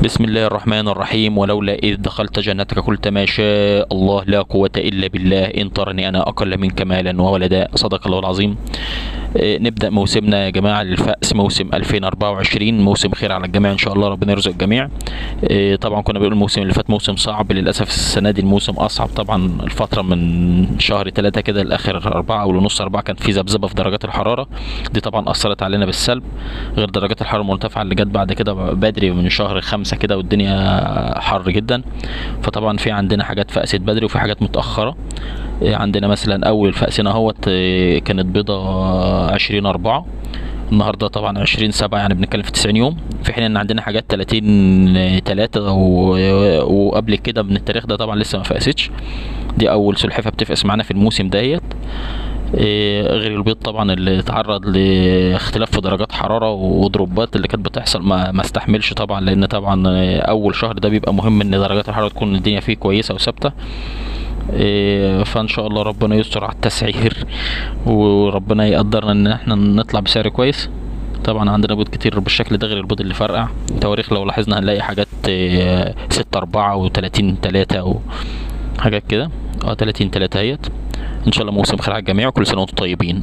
بسم الله الرحمن الرحيم. ولولا إذ دخلت جنتك قلت ما شاء الله لا قوة إلا بالله إن ترني أنا أقل منك مالا وولدا. صدق الله العظيم. نبدأ موسمنا يا جماعة للفأس، موسم 2024، موسم خير على الجميع إن شاء الله، ربنا يرزق الجميع. طبعا كنا بنقول الموسم اللي فات موسم صعب، للأسف السنة دي الموسم أصعب. طبعا الفترة من شهر 3 كده لآخر 4 أو لنص 4 كانت في ذبذبة في درجات الحرارة، دي طبعا أثرت علينا بالسلب، غير درجات الحرارة المرتفعة اللي جت بعد كده بدري من شهر 5 كده والدنيا حر جدا. فطبعا في عندنا حاجات فأست بدري وفي حاجات متأخرة. عندنا مثلا أول فأسنا اهوت كانت بيضة 20/4، النهارده طبعا 20/7، يعني بنتكلم في 90 يوم، في حين ان عندنا حاجات 30/3 وقبل كده من التاريخ ده طبعا لسه ما فقستش. دي اول سلحفه بتفقس معانا في الموسم ديت. غير البيض طبعا اللي اتعرض لاختلاف في درجات حراره ودروبات اللي كانت بتحصل ما استحملش طبعا، لان طبعا اول شهر ده بيبقى مهم ان درجات الحراره تكون الدنيا فيه كويسه وثابته. فان شاء الله ربنا يستر على التسعير وربنا يقدرنا ان احنا نطلع بسعر كويس. طبعا عندنا بيض كتير بالشكل ده غير البيض اللي فرقع. تواريخ لو لاحظنا هنلاقي حاجات 6/4 و30/3 وحاجات كده. 30/3 اهيت. ان شاء الله موسم خير على الجميع وكل سنه وانتم طيبين.